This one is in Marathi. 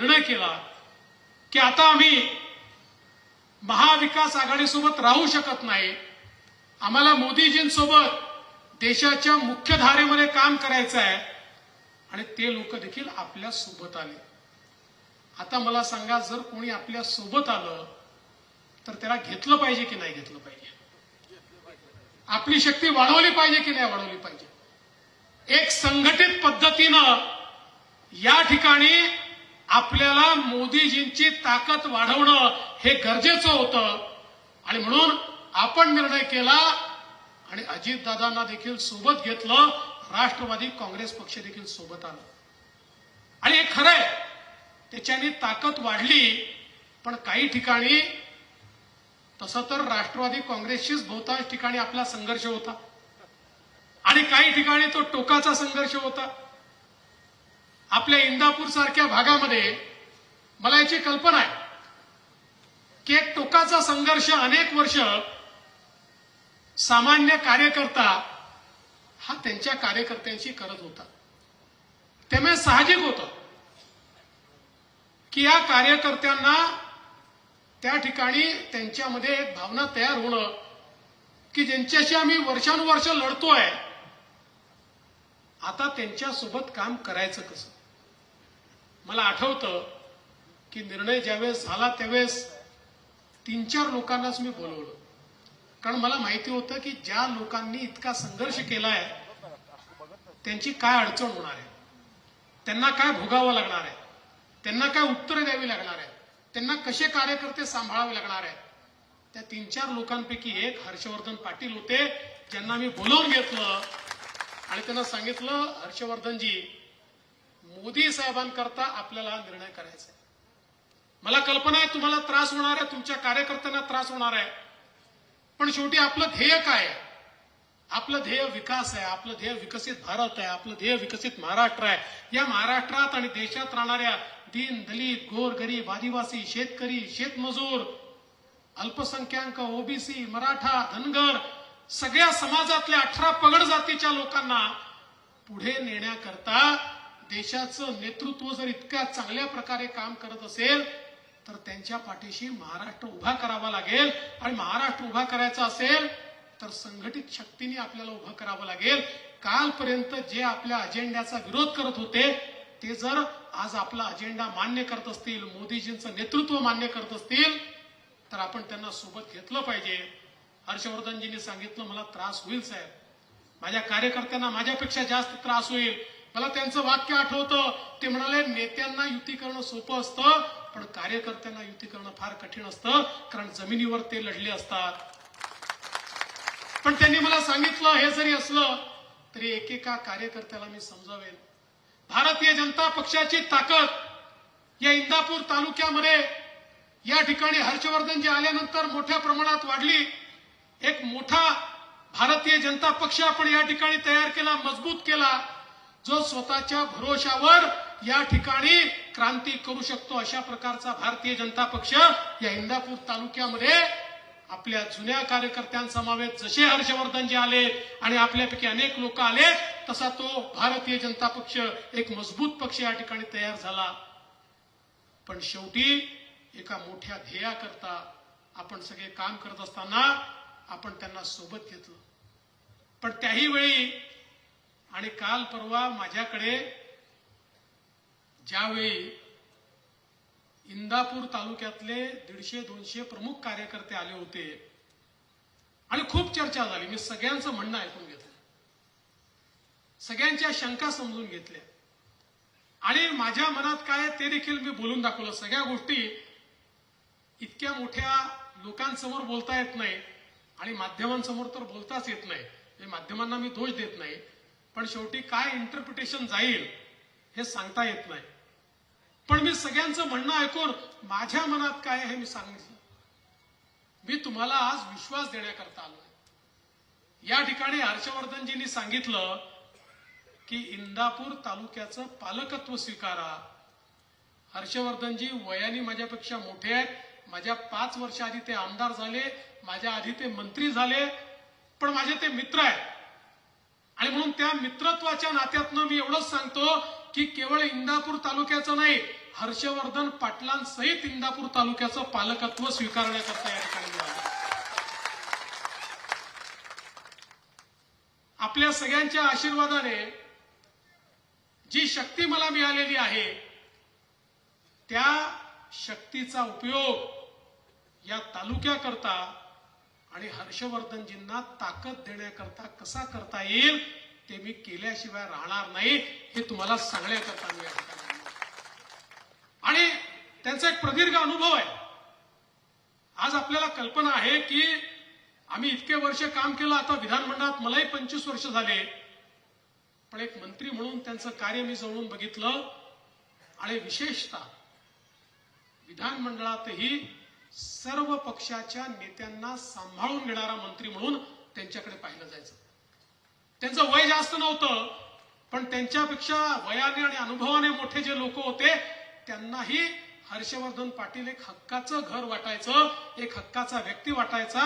निर्णय केला की आता आम्ही महाविकास आघाडीसोबत राहू शकत नाही, आम्हाला मोदीजींसोबत देशाच्या मुख्य धारेमध्ये काम करायचं आहे आणि ते लोक देखील आपल्या सोबत आले. आता मला सांगा, जर कोणी आपल्या सोबत आलं तर त्याला घेतलं पाहिजे की नाही घेतलं पाहिजे? आपली शक्ती वाढवली पाहिजे की नाही वाढवली पाहिजे? एक संघटित पद्धतीनं या ठिकाणी आपल्याला मोदीजींची ताकद वाढवणं हे गरजेचं होतं आणि म्हणून आपण निर्णय केला आणि अजितदादांना देखील सोबत घेतलं, राष्ट्रवादी काँग्रेस पक्ष देखील सोबत आला. आणि हे खरंय, त्याच्याने ताकद वाढली. पण काही ठिकाणी तसं तर राष्ट्रवादी काँग्रेसशीच बहुतांश ठिकाणी आपला संघर्ष होता आणि काही ठिकाणी तो टोकाचा संघर्ष होता. आपल्या इंदापूर सारख्या भागामध्ये मला याची कल्पना आहे की एक टोकाचा संघर्ष अनेक वर्ष सामान्य कार्यकर्ता हा त्यांच्या कार्यकर्त्यांशी करत होता. त्यामुळे साहजिक होतं की या कार्यकर्त्यांना त्या ठिकाणी त्यांच्यामध्ये एक भावना तयार होणं की ज्यांच्याशी आम्ही वर्षानुवर्ष लढतोय, आता त्यांच्यासोबत काम करायचं कसं. मला आठवतं की निर्णय ज्यावेळेस झाला त्यावेळेस 3-4 लोकांनाच मी बोलवलं, कारण मला माहिती होतं की ज्या लोकांनी इतका संघर्ष केलाय त्यांची काय अडचण होणार आहे, त्यांना काय भोगावं लागणार आहे, त्यांना काय उत्तरं द्यावी लागणार आहे, त्यांना कसे कार्यकर्ते सांभाळावे लागणार आहेत. त्या 3-4 लोकांपैकी एक हर्षवर्धन पाटील होते, ज्यांना मी बोलवून घेतलं आणि त्यांना सांगितलं, हर्षवर्धनजी, मोदी साहेबांकरता आपल्याला निर्णय करायचा आहे. मला कल्पना आहे तुम्हाला त्रास होणार आहे, तुमच्या कार्यकर्त्यांना त्रास होणार आहे, पण शेवटी आपलं ध्येय काय आहे? आपलं ध्येय विकास आहे, आपलं ध्येय विकसित भारत आहे, आपलं ध्येय विकसित महाराष्ट्र आहे. या महाराष्ट्रात आणि देशात राहणाऱ्या दीन, दलित, गोरगरीब, आदिवासी, शेतकरी, शेतमजूर, अल्पसंख्याक, ओबीसी, मराठा, धनगर सगळ्या समाजातल्या 18 पगड जातीच्या लोकांना पुढे नेण्याकरता देशाचं नेतृत्व जर इतक्या चांगल्या प्रकारे काम करत असेल तर त्यांच्या पाठीशी महाराष्ट्र उभा करावा लागेल. आणि महाराष्ट्र उभा करायचा असेल तर संघटित शक्तीने आपल्याला उभं करावं लागेल. कालपर्यंत जे आपल्या अजेंड्याचा विरोध करत होते ते जर आज आपला अजेंडा मान्य करत असतील, मोदीजींचं नेतृत्व मान्य करत असतील तर आपण त्यांना सोबत घेतलं पाहिजे. हर्षवर्धनजींनी सांगितलं, मला त्रास होईल साहेब, माझ्या कार्यकर्त्यांना माझ्यापेक्षा जास्त त्रास होईल. मला त्यांचं वाक्य आठवतं, ते म्हणाले, नेत्यांना युती करणं सोपं असतं पण कार्यकर्त्यांना युती करणं फार कठीण असतं, कारण जमिनीवर ते लढले असतात. पण त्यांनी मला सांगितलं, हे जरी असलं तरी एकेका कार्यकर्त्याला मी समजावेन. भारतीय जनता पक्षाची ताकद या इंदापूर तालुक्यामध्ये या ठिकाणी हर्षवर्धनजी आल्यानंतर मोठ्या प्रमाणात वाढली. एक मोठा भारतीय जनता पक्ष आपण या ठिकाणी तयार केला, मजबूत केला, जो स्वतःच्या भरोशावर या ठिकाणी क्रांती करू शकतो. अशा प्रकारचा भारतीय जनता पक्ष या इंदापूर तालुक्यामध्ये आपल्या जुन्या कार्यकर्त्यांसमवेत जसे हर्षवर्धनजी आले आणि आपल्यापैकी अनेक लोक आले, तसा तो भारतीय जनता पक्ष एक मजबूत पक्ष या ठिकाणी तयार झाला. पण शेवटी एका मोठ्या ध्येयाकरता आपण सगळे काम करत असताना आपण त्यांना सोबत घेतलं. पण त्याही वेळी आणि काल परवा माझ्याकडे ज्यावेळी इंदापूर तालुक्यातले 150-200 प्रमुख कार्यकर्ते आले होते आणि खूप चर्चा झाली, मी सगळ्यांचं म्हणणं ऐकून घेतलं, सगळ्यांच्या शंका समजून घेतल्या आणि माझ्या मनात काय ते देखील मी बोलून दाखवलं. सगळ्या गोष्टी इतक्या मोठ्या लोकांसमोर बोलता येत नाही आणि माध्यमांसमोर तर बोलताच येत नाही. माध्यमांना मी दोष देत नाही, पण शेवटी काय इंटरप्रिटेशन जाईल हे सांगता येत नाही. पण मी सगळ्यांचं म्हणणं ऐकून माझ्या मनात काय आहे हे मी सांगितलं. मी तुम्हाला आज विश्वास देण्याकरता आलोय. या ठिकाणी हर्षवर्धनजींनी सांगितलं की इंदापूर तालुक्याचं पालकत्व स्वीकारा. हर्षवर्धनजी वयाने माझ्यापेक्षा मोठे आहेत, माझ्या 5 वर्ष आधी ते आमदार झाले, माझ्या आधी ते मंत्री झाले, पण माझे ते मित्र आहेत आणि म्हणून त्या मित्रत्वाच्या नात्यातनं मी एवढंच सांगतो की केवळ इंदापूर तालुक्याचं नाही हर्षवर्धन पाटलांसहित इंदापूर तालुक्याचं पालकत्व स्वीकारण्याकरता या ठिकाणी मिळालं. आपल्या सगळ्यांच्या आशीर्वादाने जी शक्ती मला मिळालेली आहे त्या शक्तीचा उपयोग या तालुक्याकरता आणि हर्षवर्धनजींना ताकद देण्याकरता कसा करता येईल ते मी केल्याशिवाय राहणार नाही हे तुम्हाला सांगण्याकरता मी या ठिकाणी आलो. आणि त्यांचा एक प्रदीर्घ अनुभव आहे. आज आपल्याला कल्पना आहे की आम्ही इतके वर्ष काम केलं, आता विधानमंडळात मलाही 25 वर्ष झाले, पण एक मंत्री म्हणून त्यांचं कार्य मी जवळून बघितलं आणि विशेषतः विधानमंडळातही सर्व पक्षाच्या नेत्यांना सांभाळून घेणारा मंत्री म्हणून त्यांच्याकडे पाहिलं जायचं. त्यांचं वय जास्त नव्हतं, पण त्यांच्यापेक्षा वयाने आणि अनुभवाने मोठे जे लोक होते त्यांनाही हर्षवर्धन पाटील एक हक्काचं घर वाटायचं, एक हक्काचा व्यक्ती वाटायचा.